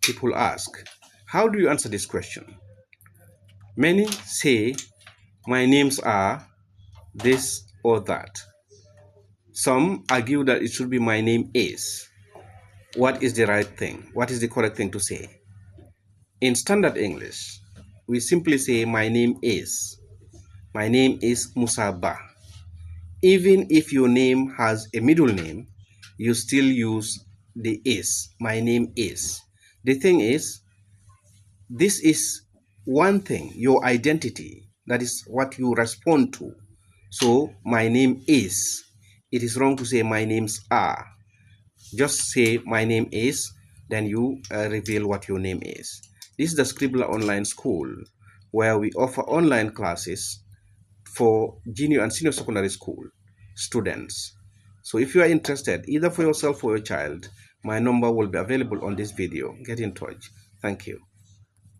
people ask, how do you answer this question? Many say, my names are this or that. Some argue that it should be my name is. What is the right thing? What is the correct thing to say? In standard English, we simply say my name is. My name is Musa Ba. Even if your name has a middle name, you still use the is. My name is. The thing is, this is one thing, your identity. That is what you respond to. So, my name is. It is wrong to say my names are. Just say my name is, then you reveal what your name is. This is the Scribbler Online School, where we offer online classes for junior and senior secondary school students. So if you are interested, either for yourself or your child, my number will be available on this video. Get in touch. Thank you.